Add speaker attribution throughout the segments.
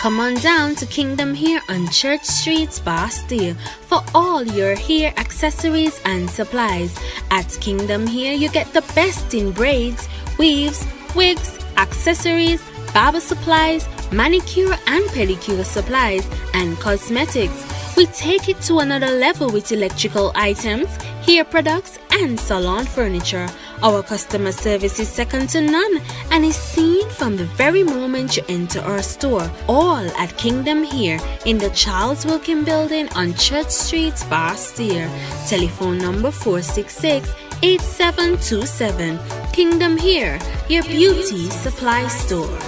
Speaker 1: Come on down to Kingdom Hair on Church Street, Bastille for all your hair accessories and supplies. At Kingdom Hair, you get the best in braids, weaves, wigs, accessories, barber supplies, manicure and pedicure supplies, and cosmetics. We take it to another level with electrical items, hair products, and salon furniture. Our customer service is second to none and is seen from the very moment you enter our store. All at Kingdom Hair in the Charles Wilkin Building on Church Street, Bastille. Telephone number 466-8727. Kingdom Hair, your beauty supply store.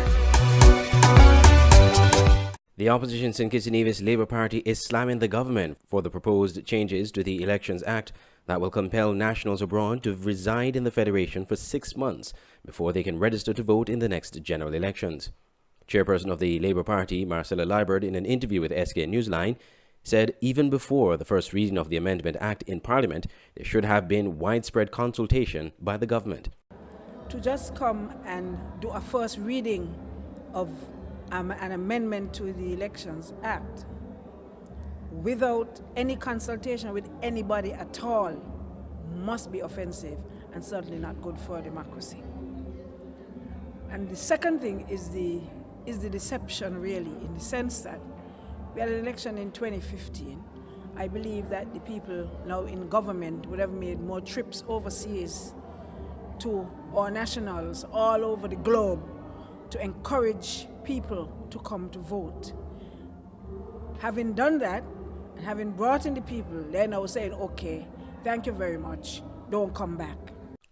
Speaker 2: The opposition St. Kitts and Nevis Labour Party is slamming the government for the proposed changes to the Elections Act that will compel nationals abroad to reside in the Federation for 6 months before they can register to vote in the next general elections. Chairperson of the Labour Party, Marcella, in an interview with SK Newsline, said even before the first reading of the Amendment Act in Parliament, there should have been widespread consultation by the government.
Speaker 3: To just come and do a first reading of an amendment to the Elections Act without any consultation with anybody at all must be offensive and certainly not good for democracy. And the second thing is the deception, really, in the sense that we had an election in 2015. I believe that the people now in government would have made more trips overseas to our nationals all over the globe to encourage people to come to vote. Having done that, and having brought in the people, they're now saying, okay, thank you very much, don't come back.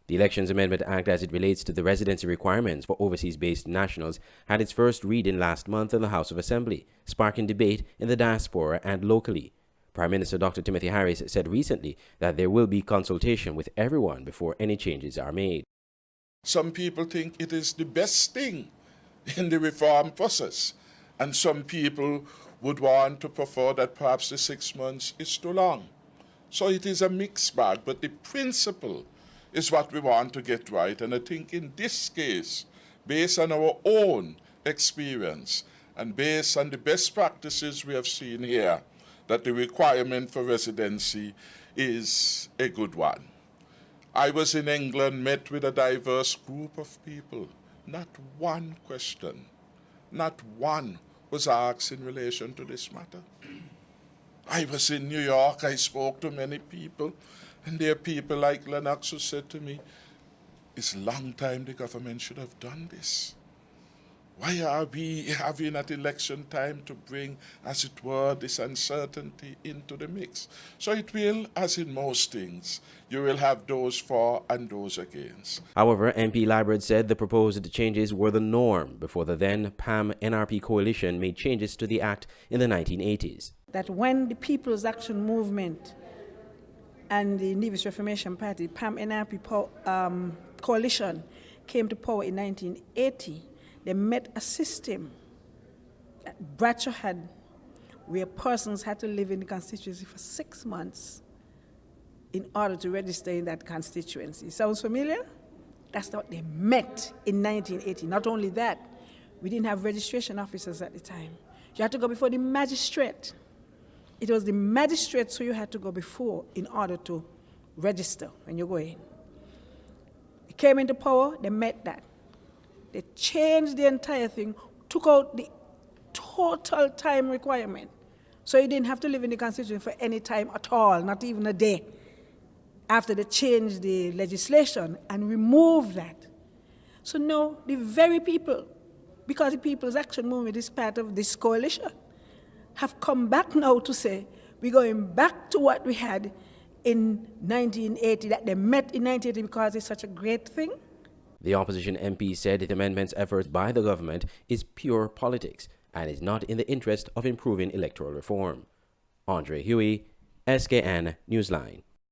Speaker 2: The Elections Amendment Act, as it relates to the residency requirements for overseas-based nationals, had its first reading last month in the House of Assembly, sparking debate in the diaspora and locally. Prime Minister Dr. Timothy Harris said recently that there will be consultation with everyone before any changes are made.
Speaker 4: Some people think it is the best thing in the reform process, and some people would want to prefer that perhaps the 6 months is too long. So it is a mixed bag, but the principle is what we want to get right. And I think in this case, based on our own experience and based on the best practices we have seen here, that the requirement for residency is a good one. I was in England, met with a diverse group of people. Not one question, not one was asked in relation to this matter. I was in New York, I spoke to many people, and there are people like Lennox who said to me, it's a long time the government should have done this. Why are we having at election time to bring, as it were, this uncertainty into the mix? So it will, as in most things, you will have those for and those against.
Speaker 2: However, MP Librard said the proposed changes were the norm before the then PAM-NRP coalition made changes to the Act in the 1980s.
Speaker 3: That when the People's Action Movement and the Nevis Reformation Party, PAM-NRP coalition, came to power in 1980, they met a system that Bradshaw had where persons had to live in the constituency for 6 months in order to register in that constituency. Sounds familiar? That's what they met in 1980. Not only that, we didn't have registration officers at the time. You had to go before the magistrate. It was the magistrate who you had to go before in order to register when you go in. They came into power, they met that. They changed the entire thing, took out the total time requirement. So you didn't have to live in the constitution for any time at all, not even a day, after they changed the legislation and removed that. So now the very people, because the People's Action Movement is part of this coalition, have come back now to say, we're going back to what we had in 1980, that they met in 1980 because it's such a great thing.
Speaker 2: The opposition MP said the amendment's efforts by the government is pure politics and is not in the interest of improving electoral reform. Andre Huey, SKN Newsline.